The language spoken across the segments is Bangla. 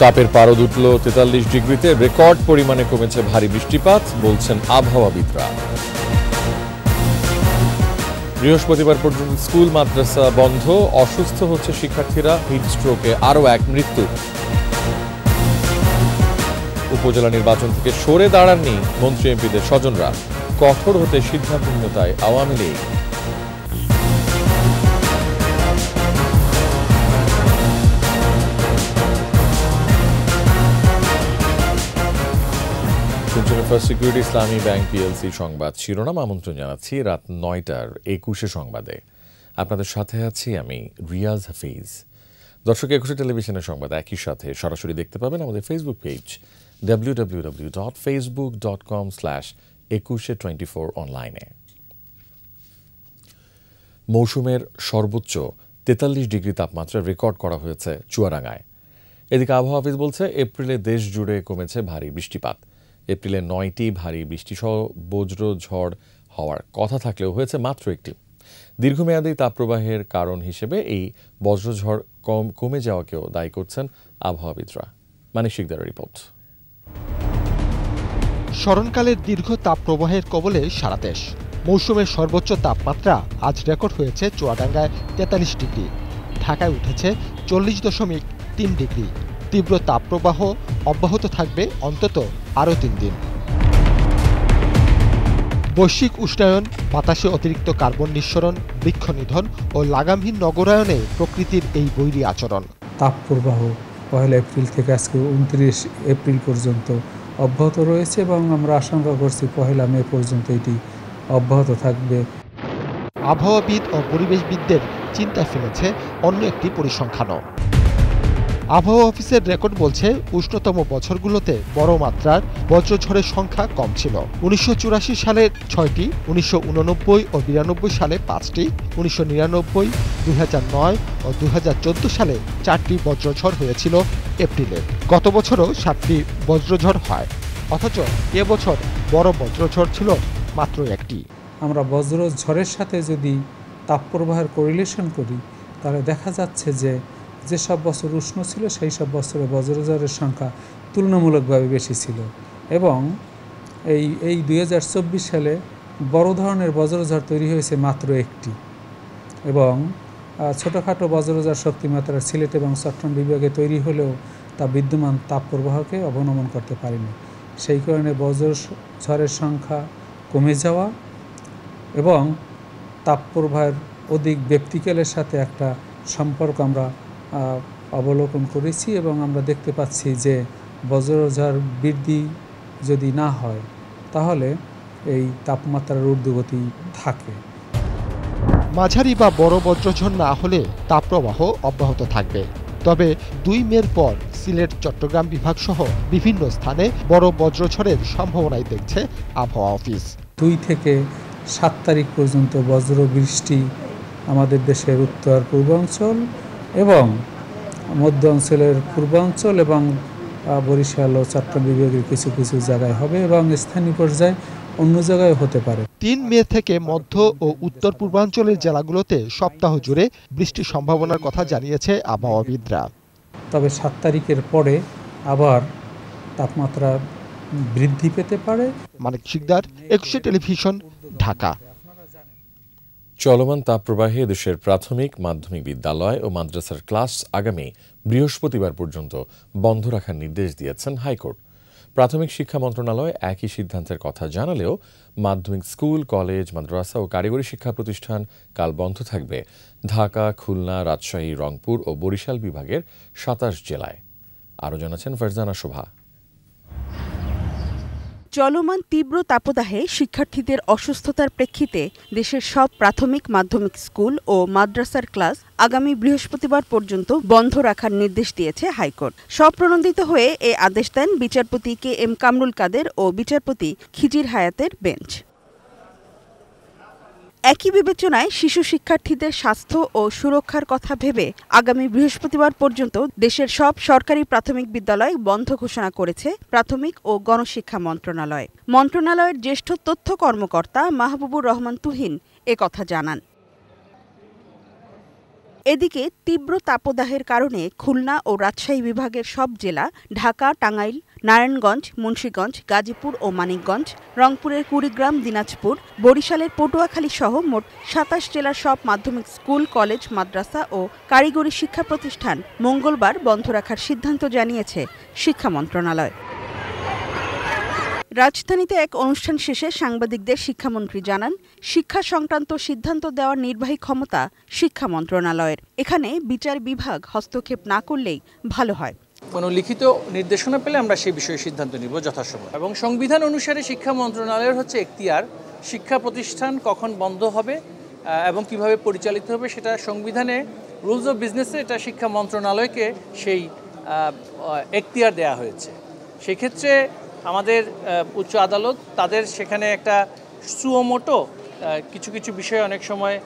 তাপের পারদ উঠল ৪৩ ডিগ্রিতে, রেকর্ড পরিমাণে কমেছে ভারী বৃষ্টিপাত, বলছেন আবহাওয়াবিদরা। বৃহস্পতিবার পর্যন্ত স্কুল মাদ্রাসা বন্ধ, অসুস্থ হচ্ছে শিক্ষার্থীরা, হিটস্ট্রোকে আরও এক মৃত্যু। উপজেলা নির্বাচন থেকে সরে দাঁড়াননি মন্ত্রী এমপিদের স্বজনরা, কঠোর হতে সিদ্ধান্তহীনতায় আওয়ামী লীগ। সিকিউরিটি ইসলামী ব্যাংক পিএলসি সংবাদ শিরোনাম। আমন্ত্রণ জানাচ্ছি রাত ৯টার ২১ সংবাদে। আপনাদের সাথে আছি আমি রিয়াজ হাফিজ। দর্শক, ২১ টেলিভিশনের সংবাদ একই সাথে সরাসরি দেখতে পাবেন আমাদের ফেসবুক পেজ www.facebook.com/2124 অনলাইনে। মৌসুমের সর্বোচ্চ ৪৩ ডিগ্রি তাপমাত্রা রেকর্ড করা হয়েছে চুয়াডাঙ্গায়। এদিকে আবহাওয়া অফিস বলছে এপ্রিলে দেশ জুড়ে কমেছে ভারী বৃষ্টিপাত। এপ্রিলে ৯টি ভারী বৃষ্টিসহ বজ্র ঝড় হওয়ার কথা থাকলেও হয়েছে মাত্র একটি। দীর্ঘমেয়াদী তাপপ্রবাহের কারণ হিসেবে এই বজ্রঝড় কমে যাওয়াকেও দায়ী করছেন আবহাওয়াবিদরা। মানিক শিকদারের রিপোর্ট। স্মরণকালের দীর্ঘ তাপপ্রবাহের কবলে সারা দেশ। মৌসুমের সর্বোচ্চ তাপমাত্রা আজ রেকর্ড হয়েছে চুয়াডাঙ্গায় ৪৩ ডিগ্রি, ঢাকায় উঠেছে ৪০.৩ ডিগ্রি। তীব্র তাপপ্রবাহ অব্যাহত থাকবে অন্তত আরও ৩ দিন। বৈশ্বিক উষ্ণায়ন, বাতাসে অতিরিক্ত কার্বন নিঃসরণ, বৃক্ষ নিধন ও লাগামহীন নগরায়নে প্রকৃতির এই বৈরী আচরণ। তাপপ্রবাহ ১ এপ্রিল থেকে আজকে ২৯ এপ্রিল পর্যন্ত অব্যাহত রয়েছে এবং আমরা আশঙ্কা করছি ১ মে পর্যন্ত এটি অব্যাহত থাকবে। আবহাওয়াবিদ ও পরিবেশবিদদের চিন্তায় ফেলেছে অন্য একটি পরিসংখ্যানও। আবহাওয়া অফিসের রেকর্ড বলছে উষ্ণতম বছরগুলোতে বড় মাত্রার বজ্রঝড়ের সংখ্যা কম ছিল। ১৯৮৪ সালে ৬টি, ১৯৮৯ ও ৯২ সালে ৫টি, ১৯৯৯, ২০০৯ ও ২০১৪ সালে ৪টি বজ্রঝড় হয়েছিল এপ্রিলে। গত বছরও ৭টি বজ্রঝড় হয়, অথচ এবছর বড় বজ্রঝড় ছিল মাত্র একটি। আমরা বজ্রঝড়ের সাথে যদি তাপপ্রবাহের কোরিলেশন করি তাহলে দেখা যাচ্ছে যে যেসব বছর উষ্ণ ছিল সেই সব বছরে বজ্রঝড়ের সংখ্যা তুলনামূলকভাবে বেশি ছিল এবং এই ২০২৪ সালে বড় ধরনের বজ্রঝড় তৈরি হয়েছে মাত্র একটি এবং ছোটোখাটো বজ্রঝড় শক্তিমাত্রা সিলেট এবং চট্টগ্রাম বিভাগে তৈরি হলেও তা বিদ্যমান তাপপ্রবাহকে অবনমন করতে পারেনি। সেই কারণে বজ্রঝড়ের সংখ্যা কমে যাওয়া এবং তাপপ্রবাহের অধিক ব্যক্তিকালের সাথে একটা সম্পর্ক আমরা অবলোকন করেছি এবং আমরা দেখতে পাচ্ছি যে বজ্রঝড় বৃদ্ধি যদি না হয় তাহলে এই তাপমাত্রার ঊর্ধ্বগতি থাকে। মাঝারি বা বড় বজ্রঝড় না হলে তাপপ্রবাহ অব্যাহত থাকবে। তবে ২ মের পর সিলেট, চট্টগ্রাম বিভাগ সহ বিভিন্ন স্থানে বড় বজ্রঝড়ের সম্ভাবনাই দেখছে আবহাওয়া অফিস। ২ থেকে ৭ তারিখ পর্যন্ত বজ্র বৃষ্টি আমাদের দেশের উত্তর পূর্বাঞ্চল এবং মধ্য অঞ্চলের পূর্বাঞ্চল এবং বরিশাল ও চট্টগ্রাম বিভাগের কিছু কিছু জায়গায় হবে এবং স্থানীয় পর্যায়ে অন্য জায়গায় হতে পারে। ৩ মে থেকে মধ্য ও উত্তর পূর্বাঞ্চলের জেলাগুলোতে সপ্তাহ জুড়ে বৃষ্টির সম্ভাবনার কথা জানিয়েছে আবহাওয়াবিদরা। তবে ৭ তারিখের পরে আবার তাপমাত্রা বৃদ্ধি পেতে পারে। মানিক শিকদার, ২১ টেলিভিশন, ঢাকা। চলমান তাপপ্রবাহে দেশের প্রাথমিক, মাধ্যমিক বিদ্যালয় ও মাদ্রাসার ক্লাস আগামী বৃহস্পতিবার পর্যন্ত বন্ধ রাখার নির্দেশ দিয়েছেন হাইকোর্ট। প্রাথমিক শিক্ষা মন্ত্রণালয় একই সিদ্ধান্তের কথা জানালেও মাধ্যমিক স্কুল, কলেজ, মাদ্রাসা ও কারিগরি শিক্ষা প্রতিষ্ঠান কাল বন্ধ থাকবে ঢাকা, খুলনা, রাজশাহী, রংপুর ও বরিশাল বিভাগের ২৭ জেলায়। আরও জানাচ্ছেন ফারজানা শোভা। চলমান তীব্র তাপদাহে শিক্ষার্থীদের অসুস্থতার প্রেক্ষিতে দেশের সব প্রাথমিক, মাধ্যমিক স্কুল ও মাদ্রাসার ক্লাস আগামী বৃহস্পতিবার পর্যন্ত বন্ধ রাখার নির্দেশ দিয়েছে হাইকোর্ট। স্বপ্রণোদিত হয়ে এ আদেশ দেন বিচারপতি KM কামরুল কাদের ও বিচারপতি খিজির হায়াতের বেঞ্চ। একই বিবেচনায় শিশু শিক্ষার্থীদের স্বাস্থ্য ও সুরক্ষার কথা ভেবে আগামী বৃহস্পতিবার পর্যন্ত দেশের সব সরকারি প্রাথমিক বিদ্যালয় বন্ধ ঘোষণা করেছে প্রাথমিক ও গণশিক্ষা মন্ত্রণালয়। মন্ত্রণালয়ের জ্যেষ্ঠ তথ্য কর্মকর্তা মাহবুবুর রহমান তুহিন একথা জানান। এদিকে তীব্র তাপদাহের কারণে খুলনা ও রাজশাহী বিভাগের সব জেলা, ঢাকা, টাঙ্গাইল, নারায়ণগঞ্জ, মুন্সিগঞ্জ, গাজীপুর ও মানিকগঞ্জ, রংপুরের কুড়িগ্রাম, দিনাজপুর, বরিশালের পটুয়াখালী সহ মোট ২৭ জেলার সব মাধ্যমিক স্কুল, কলেজ, মাদ্রাসা ও কারিগরি শিক্ষা প্রতিষ্ঠান মঙ্গলবার বন্ধ রাখার সিদ্ধান্ত জানিয়েছে শিক্ষা মন্ত্রণালয়। রাজধানীতে এক অনুষ্ঠান শেষে সাংবাদিকদের শিক্ষামন্ত্রী জানান, শিক্ষা সংক্রান্ত সিদ্ধান্ত দেওয়ার নির্বাহী ক্ষমতা শিক্ষা মন্ত্রণালয়ের। এখানে বিচার বিভাগ হস্তক্ষেপ না করলেই ভালো হয়। কোনো লিখিত নির্দেশনা পেলে আমরা সেই বিষয়ে সিদ্ধান্ত নিব যথাসময়ে। এবং সংবিধান অনুসারে শিক্ষা মন্ত্রণালয়ের হচ্ছে এখতিয়ার, শিক্ষা প্রতিষ্ঠান কখন বন্ধ হবে এবং কিভাবে পরিচালিত হবে সেটা সংবিধানে রুলস অফ বিজনেসে এটা শিক্ষা মন্ত্রণালয়কে সেই এখতিয়ার দেওয়া হয়েছে। সেক্ষেত্রে আমাদের উচ্চ আদালত তাদের সেখানে একটা সুমোটো কিছু কিছু বিষয়ে অনেক সময়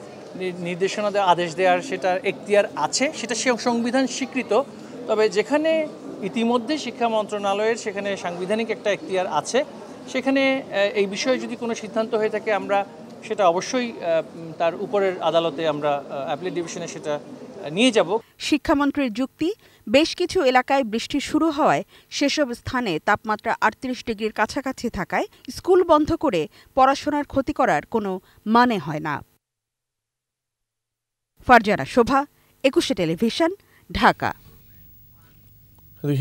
নির্দেশনা আদেশ দেওয়ার সেটা এখতিয়ার আছে, সেটা সংবিধান স্বীকৃত। তবে যেখানে ইতিমধ্যে শিক্ষা মন্ত্রণালয়ের সেখানে সাংবিধানিক একটা এখতিয়ার আছে, সেখানে এই বিষয়ে যদি কোনো সিদ্ধান্ত হয়ে থাকে আমরা সেটা অবশ্যই তার উপরের আদালতে আমরা অ্যাপিলেট ডিভিশনে সেটা নিয়ে যাব। শিক্ষামন্ত্রীর যুক্তি, বেশ কিছু এলাকায় বৃষ্টি শুরু হওয়ায় সেসব স্থানে তাপমাত্রা ৩৮ ডিগ্রির কাছাকাছি থাকায় স্কুল বন্ধ করে পড়াশোনার ক্ষতি করার কোনো মানে হয় না। ফারজানা শোভা, ২১ টেলিভিশন, ঢাকা।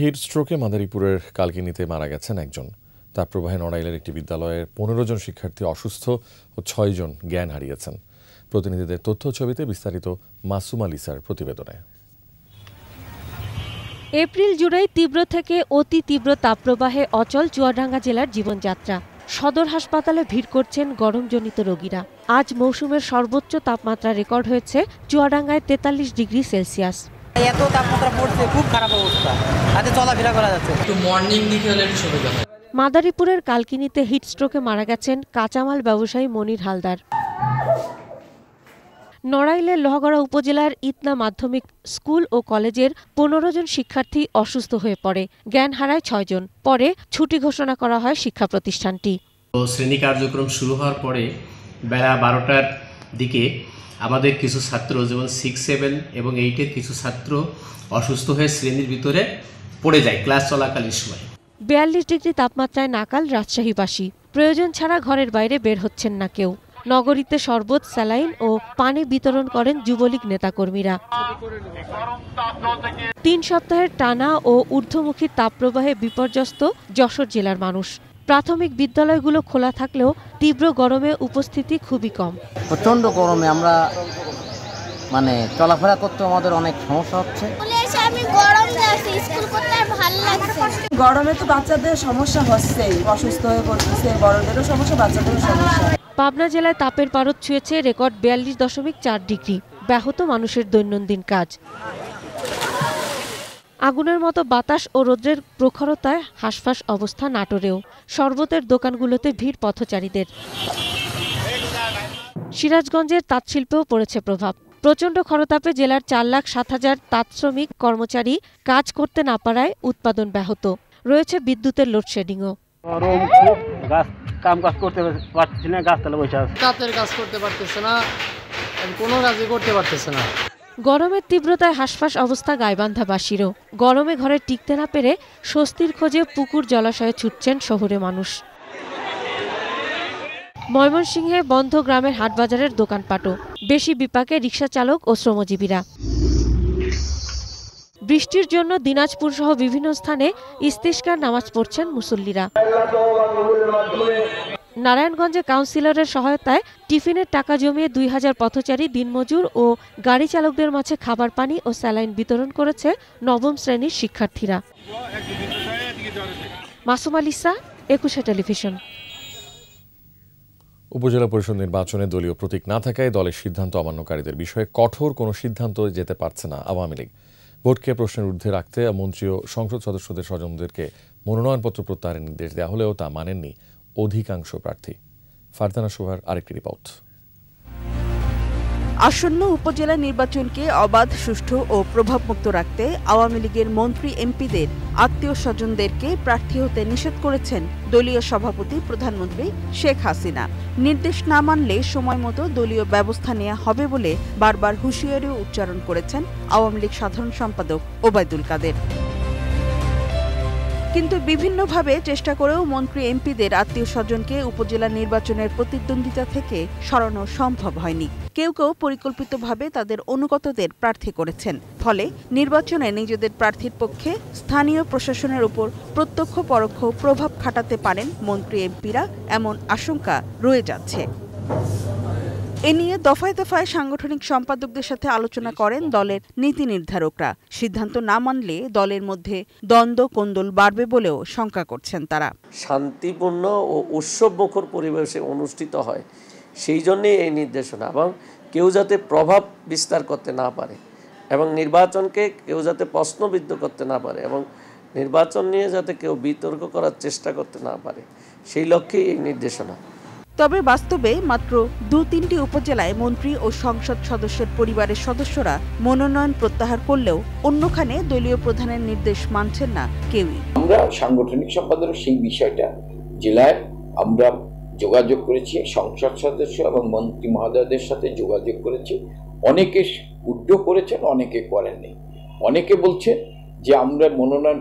হিট স্ট্রোকে মাদারীপুরের কালকিনিতে মারা গেছেন একজন। তাপপ্রবাহে নড়াইলের একটি বিদ্যালয়ের ১৫ জন শিক্ষার্থী অসুস্থ ও ৬ জন জ্ঞান হারিয়েছেন। প্রতিনিধিদের তথ্য ছবিতে বিস্তারিত মাসুমা লিসার প্রতিবেদনে। এপ্রিল জুড়ে তীব্র থেকে অতি তীব্র তাপপ্রবাহে অচল চুয়াডাঙ্গা জেলার জীবনযাত্রা। সদর হাসপাতালে ভিড় করছেন গরমজনিত রোগীরা। আজ মৌসুমের সর্বোচ্চ তাপমাত্রা রেকর্ড হয়েছে চুয়াডাঙ্গায় ৪৩ ডিগ্রি সেলসিয়াস। এত তাপমাত্রা পড়ছে, খুব খারাপ অবস্থা, হাতে চলাফেরা করা যাচ্ছে। একটু মর্নিং দিকে হলে একটু সুবিধা হয়। মাদারীপুরের কালকিনিতে হিট স্ট্রোকে মারা গেছেন কাঁচামাল ব্যবসায়ী মনির হালদার। নড়াইলের লোহাগড়া উপজেলার ইতনা মাধ্যমিক স্কুল ও কলেজের ১৫ জন শিক্ষার্থী অসুস্থ হয়ে পড়ে, জ্ঞান হারায় ৬ জন। পরে ছুটি ঘোষণা করা হয় শিক্ষা প্রতিষ্ঠানটি। শ্রেণী কার্যক্রম শুরু হওয়ার পরে বেলা ১২টার দিকে আমাদের কিছু ছাত্র, যেমন 6, 7 এবং 8-এর কিছু ছাত্র অসুস্থ হয়ে শ্রেণীর ভিতরে পড়ে যায় ক্লাস চলাকালীন সময়। ৪২ ডিগ্রি তাপমাত্রায় নাকাল রাজশাহীবাসী। প্রয়োজন ছাড়া ঘরের বাইরে বের হচ্ছেন না কেউ। নগরীতে শরবত, স্যালাইন ও পানি বিতরণ করেন যুবলীগ নেতাকর্মীরা। ৩ সপ্তাহের টানা ও ঊর্ধ্বমুখী তাপপ্রবাহে বিপর্যস্ত যশোর জেলার মানুষ। প্রাথমিক বিদ্যালয়গুলো খোলা থাকলেও তীব্র গরমে উপস্থিতি খুবই কম। প্রচন্ড গরমে আমরা চলাফেরা করতে আমাদের অনেক সমস্যা হচ্ছে। গরমে তো বাচ্চাদের সমস্যা হচ্ছে, অসুস্থ হয়ে পড়তেছে, বড়দেরও সমস্যা, বাচ্চাদেরও সমস্যা। পাবনা জেলায় তাপের পারদ ছুঁয়েছে রেকর্ড ৪২.৪ ডিগ্রি। ব্যাহত মানুষের দৈনন্দিন কাজ। আগুনের মতো বাতাস ও রৌদ্রের প্রখরতায় হাঁসফাঁস অবস্থা নাটোরেও। শরবতের দোকানগুলোতে ভিড় পথচারীদের। সিরাজগঞ্জের তাঁতশিল্পেও পড়েছে প্রভাব। প্রচণ্ড খরতাপে জেলার ৪,০৭,০০০ তাঁত শ্রমিক কর্মচারী কাজ করতে না পারায় উৎপাদন ব্যাহত। রয়েছে বিদ্যুতের লোডশেডিংও। কাজ করতে পারতেছে না, গাছতলা বসে আছে, তাঁতের কাজ করতে পারতেছে না, কোনো কাজই করতে পারতেছে না। গরমের তীব্রতায় হাঁসফাঁস অবস্থা গাইবান্ধাবাসীরও। গরমে ঘরে টিকতে না পেরে স্বস্তির খোঁজে পুকুর জলাশয়ে ছুটছেন শহুরে মানুষ। ময়মনসিংহে বন্ধ গ্রামের হাটবাজারের দোকানপাটও। বেশি বিপাকে রিকশা চালক ও শ্রমজীবীরা। বৃষ্টির জন্য দিনাজপুর সহ বিভিন্ন স্থানে ইস্তিসকার নামাজ পড়ছেন মুসল্লিরা। নারায়ণগঞ্জে কাউন্সিলরের সহায়তায় টিফিনের টাকা জমিয়ে ২,০০০ পথচারী, দিনমজুর ও গাড়ি চালকদের মাঝে খাবার পানি ও স্যালাইন বিতরণ করেছে নবম শ্রেণীর শিক্ষার্থীরা। Masuma Lisa, ২১ television. উপজেলা পরিষদ নির্বাচনে দলীয় প্রতীক না থাকায় দলের সিদ্ধান্ত অমান্যকারীদের বিষয়ে কঠোর কোনো সিদ্ধান্ত যেতে পারছে না আওয়ামী লীগ। ভোটকে প্রশ্নের ঊর্ধ্বে রাখতে মন্ত্রী ও সংসদ সদস্যদের স্বজনদেরকে মনোনয়নপত্র প্রত্যাহারের নির্দেশ দেওয়া হলেও তা মানেননি অধিকাংশ প্রার্থী। ফারজানা শোভার আরেকটি রিপোর্ট। আসন্ন উপজেলা নির্বাচনকে অবাধ, সুষ্ঠু ও প্রভাবমুক্ত রাখতে আওয়ামী লীগের মন্ত্রী এমপিদের আত্মীয় স্বজনদেরকে প্রার্থী হতে নিষেধ করেছেন দলীয় সভাপতি প্রধানমন্ত্রী শেখ হাসিনা। নির্দেশ না মানলে সময়মতো দলীয় ব্যবস্থা নেওয়া হবে বলে বারবার হুঁশিয়ারিও উচ্চারণ করেছেন আওয়ামী লীগ সাধারণ সম্পাদক ওবায়দুল কাদের। কিন্তু বিভিন্নভাবে চেষ্টা করেও মন্ত্রী এমপিদের আত্মীয় স্বজনকে উপজেলা নির্বাচনের প্রতিদ্বন্দ্বিতা থেকে সরানো সম্ভব হয়নি। কেউ কেউ পরিকল্পিতভাবে তাদের অনুগতদের প্রার্থী করেছেন। ফলে নির্বাচনে নিজেদের প্রার্থীর পক্ষে স্থানীয় প্রশাসনের উপর প্রত্যক্ষ পরোক্ষ প্রভাব খাটাতে পারেন মন্ত্রী এমপিরা, এমন আশঙ্কা রয়ে যাচ্ছে। এ নিয়ে দফায় দফায় সাংগঠনিক সম্পাদকদের সাথে আলোচনা করেন দলের নীতি নির্ধারকরা। সিদ্ধান্ত না মানলে দলের মধ্যে দ্বন্দ্ব কোন্দল বাড়বে বলেও শঙ্কা করছেন তারা। শান্তিপূর্ণ ও উৎসবমুখর পরিবেশে অনুষ্ঠিত হয়, সেই জন্যই এই নির্দেশনা, এবং কেউ যাতে প্রভাব বিস্তার করতে না পারে এবং নির্বাচনকে কেউ যাতে প্রশ্নবিদ্ধ করতে না পারে এবং নির্বাচন নিয়ে যাতে কেউ বিতর্ক করার চেষ্টা করতে না পারে, সেই লক্ষ্যেই এই নির্দেশনা। তবে বাস্তবে মাত্র ২-৩টি উপজেলায় মন্ত্রী ও সংসদ সদস্যের পরিবারের সদস্যরা মনোনয়ন প্রত্যাহার করলেও অন্যখানে দলীয় প্রধানের নির্দেশ মানছেন না কেউই। আমরা সাংগঠনিক সম্পাদকের সেই বিষয়টা জেলায় আমরা যোগাযোগ করেছি, সংসদ সদস্য এবং মন্ত্রী মহোদয়দের সাথে যোগাযোগ করেছি। অনেকে উদ্যোগ করেছেন, অনেকে করেননি। অনেকে বলছে যে আমরা মনোনয়ন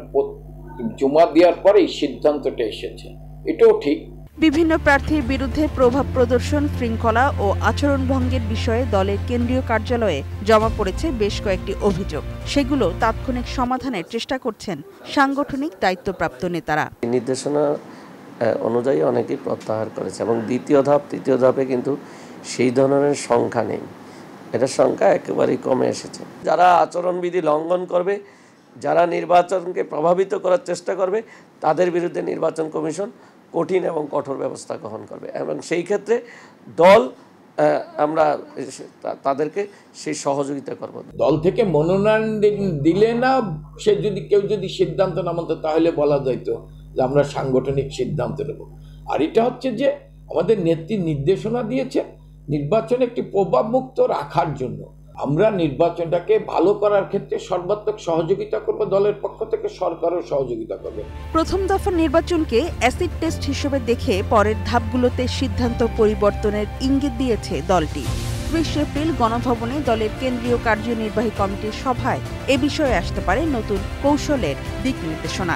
জমা দেওয়ার পরেই সিদ্ধান্তটা এসেছে, এটাও ঠিক। বিভিন্ন প্রার্থীর বিরুদ্ধে প্রভাব প্রদর্শন, শৃঙ্খলা ও আচরণ ভঙ্গের বিষয়ে দলের কেন্দ্রীয় কার্যালয়ে জমা পড়েছে বেশ কয়েকটি অভিযোগ। সেগুলো তাৎক্ষণিক সমাধানের চেষ্টা করছেন সাংগঠনিক দায়িত্বপ্রাপ্ত নেতারা। নির্দেশনা অনুযায়ী অনেকেই প্রত্যাহার করেছে এবং দ্বিতীয় ধাপ, তৃতীয় ধাপে কিন্তু সেই ধরনের সংখ্যা নেই। এটার সংখ্যা একেবারেই কমে এসেছে। যারা আচরণবিধি লঙ্ঘন করবে, যারা নির্বাচনকে প্রভাবিত করার চেষ্টা করবে, তাদের বিরুদ্ধে নির্বাচন কমিশন কঠিন এবং কঠোর ব্যবস্থা গ্রহণ করবে এবং সেই ক্ষেত্রে দল আমরা তাদেরকে সেই সহযোগিতা করব। দল থেকে মনোনয়ন দিলে না, সে কেউ যদি সিদ্ধান্ত না মানতো তাহলে বলা যাইতো যে আমরা সাংগঠনিক সিদ্ধান্ত নেব। আর এটা হচ্ছে যে আমাদের নেত্রী নির্দেশনা দিয়েছে নির্বাচনে একটি প্রভাবমুক্ত রাখার জন্য। আমরা নির্বাচনটাকে ভালো করার ক্ষেত্রে সর্বাত্মক সহযোগিতা করব, দলের পক্ষ থেকে সরকারও সহযোগিতা করবে। প্রথম দফার নির্বাচনকে অ্যাসিড টেস্ট হিসেবে দেখে পরের ধাপগুলোতে সিদ্ধান্ত পরিবর্তনের ইঙ্গিত দিয়েছে দলটি। ৩০ এপ্রিল গণভবনে দলের কেন্দ্রীয় কার্যনির্বাহী কমিটির সভায় এ বিষয়ে আসতে পারে নতুন কৌশলের দিক নির্দেশনা।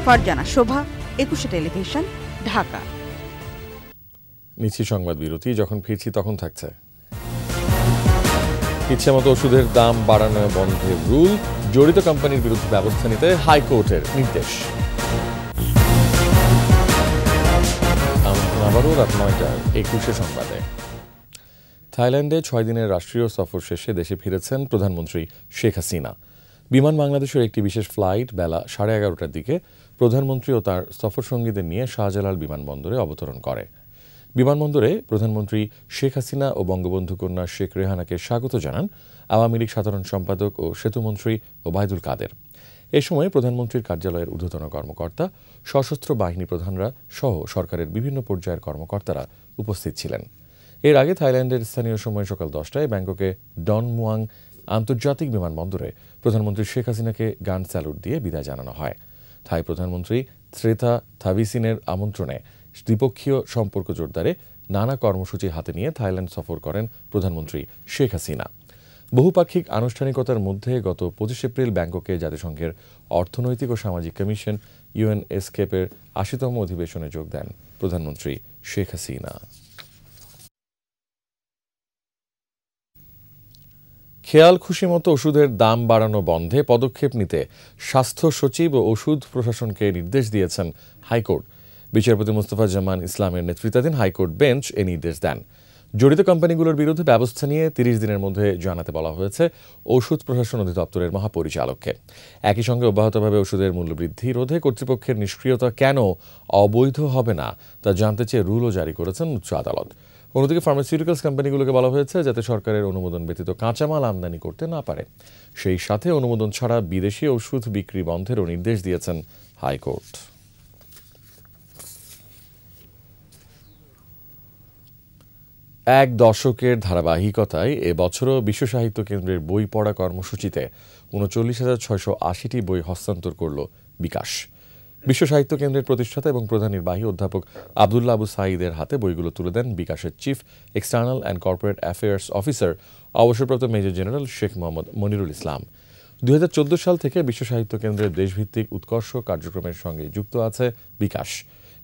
ফারজানা শোভা, ২১ টেলিভিশন, ঢাকা। নিচ্ছি সংবাদ বিরতি, যখন ফিরছি তখন থাকছে ইচ্ছেমতো ওষুধের দাম বাড়ানো বন্ধের রুল, জড়িত কোম্পানির বিরুদ্ধে ব্যবস্থা নিতে হাইকোর্টের নির্দেশ। আবারও রাত ৯টায় ২১ সংবাদে। থাইল্যান্ডে ৬ দিনের রাষ্ট্রীয় সফর শেষে দেশে ফিরেছেন প্রধানমন্ত্রী শেখ হাসিনা। বিমান বাংলাদেশের একটি বিশেষ ফ্লাইট বেলা 11:30টার দিকে প্রধানমন্ত্রী ও তার সফরসঙ্গীদের নিয়ে শাহজালাল বিমানবন্দরে অবতরণ করে। বিমানবন্দরে প্রধানমন্ত্রী শেখ হাসিনা ও বঙ্গবন্ধু কন্যা শেখ রেহানাকে স্বাগত জানান আওয়ামী লীগ সাধারণ সম্পাদক ও সেতুমন্ত্রী ওবায়দুল কাদের। এ সময় প্রধানমন্ত্রীর কার্যালয়ের ঊর্ধ্বতন কর্মকর্তা, সশস্ত্র বাহিনী প্রধানরা সহ সরকারের বিভিন্ন পর্যায়ের কর্মকর্তারা উপস্থিত ছিলেন। এর আগে থাইল্যান্ডের স্থানীয় সময় সকাল 10টায় ব্যাংককে ডন মুয়াং আন্তর্জাতিক বিমানবন্দরে প্রধানমন্ত্রী শেখ হাসিনাকে গান স্যালুট দিয়ে বিদায় জানানো হয়। থাই প্রধানমন্ত্রী থ্রেথা থাবিসিনের আমন্ত্রণে দ্বিপক্ষীয় সম্পর্ক জোরদারে নানা কর্মসূচি হাতে নিয়ে থাইল্যান্ড সফর করেন প্রধানমন্ত্রী শেখ হাসিনা। বহুপাক্ষিক আনুষ্ঠানিকতার মধ্যে গত ২৫ এপ্রিল ব্যাংককে জাতিসংঘের অর্থনৈতিক ও সামাজিক কমিশন ইউএনএসকেপের ৮০তম অধিবেশনে যোগ দেন প্রধানমন্ত্রী শেখ হাসিনা। খেয়াল খুশি মতো ওষুধের দাম বাড়ানো বন্ধে পদক্ষেপ নিতে স্বাস্থ্য সচিব ও ওষুধ প্রশাসনকে নির্দেশ দিয়েছেন হাইকোর্ট। বিচারপতি মোস্তফা জামান ইসলামের নেতৃত্বাধীন হাইকোর্ট বেঞ্চ এ নির্দেশ দেন। জড়িত কোম্পানিগুলোর বিরুদ্ধে ব্যবস্থা নিয়ে ৩০ দিনের মধ্যে জানাতে বলা হয়েছে ওষুধ প্রশাসন অধিদপ্তরের মহাপরিচালককে। একই সঙ্গে অব্যাহতভাবে ওষুধের মূল্যবৃদ্ধি রোধে কর্তৃপক্ষের নিষ্ক্রিয়তা কেন অবৈধ হবে না তা জানতে চেয়ে রুলও জারি করেছেন উচ্চ আদালত। অন্যদিকে ফার্মাসিউটিক্যালস কোম্পানিগুলোকে বলা হয়েছে যাতে সরকারের অনুমোদন ব্যতীত কাঁচামাল আমদানি করতে না পারে। সেই সাথে অনুমোদন ছাড়া বিদেশি ওষুধ বিক্রি বন্ধেরও নির্দেশ দিয়েছেন হাইকোর্ট। এক দশকের ধারাবাহিকতায় এবছরও বিশ্ব সাহিত্য কেন্দ্রের বই পড়া কর্মসূচিতে ৩৯,৬৮০টি বই হস্তান্তর করল বিকাশ। বিশ্ব সাহিত্য কেন্দ্রের প্রতিষ্ঠাতা এবং প্রধান নির্বাহী অধ্যাপক আবদুল্লাহ আবু সাঈদের হাতে বইগুলো তুলে দেন বিকাশের chief external and corporate affairs officer অবসরপ্রাপ্ত মেজর জেনারেল শেখ মোহাম্মদ মনিরুল ইসলাম। ২০১৪ সাল থেকে বিশ্ব সাহিত্য কেন্দ্রের দেশভিত্তিক উৎকর্ষ কার্যক্রমের সঙ্গে যুক্ত আছে বিকাশ।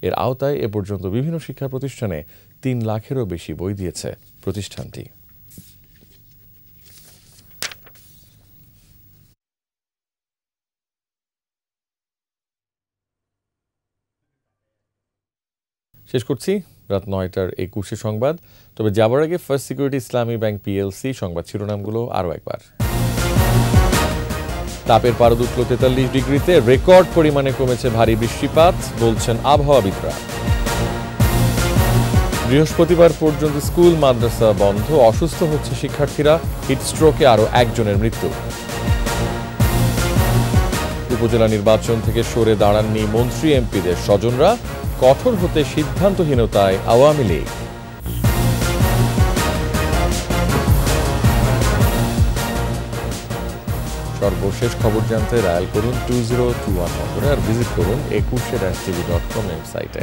এর আওতায় এ পর্যন্ত বিভিন্ন শিক্ষা প্রতিষ্ঠানে ৩ লাখেরও বেশি বই দিয়েছে প্রতিষ্ঠানটি। শেষ করছি রাত ৯টার ২১ সংবাদ। তবে যাবার আগে ফার্স্ট সিকিউরিটি ইসলামী ব্যাংক পিএলসি সংবাদ শিরোনামগুলো আরও একবার। তাপের পারদ উঠল ৪৩ ডিগ্রিতে, রেকর্ড পরিমাণে কমেছে ভারী বৃষ্টিপাত, বলছেন আবহাওয়াবিদরা। বৃহস্পতিবার পর্যন্ত স্কুল মাদ্রাসা বন্ধ, অসুস্থ হচ্ছে শিক্ষার্থীরা, হিটস্ট্রোকে আরও একজনের মৃত্যু। উপজেলা নির্বাচন থেকে সরে দাঁড়াননি মন্ত্রী এমপিদের স্বজনরা, কঠোর হতে সিদ্ধান্তহীনতায় আওয়ামী লীগ। সর্বশেষ খবর জানতে ডায়াল করুন 2021 নম্বরে আর ভিজিট করুন 21.tv.com ওয়েবসাইটে।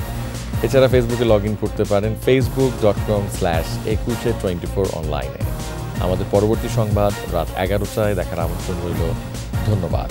এছাড়া ফেসবুকে লগ ইন করতে পারেন facebook.com/2124 অনলাইনে। আমাদের পরবর্তী সংবাদ রাত 11টায় দেখার আমন্ত্রণ রইল। ধন্যবাদ।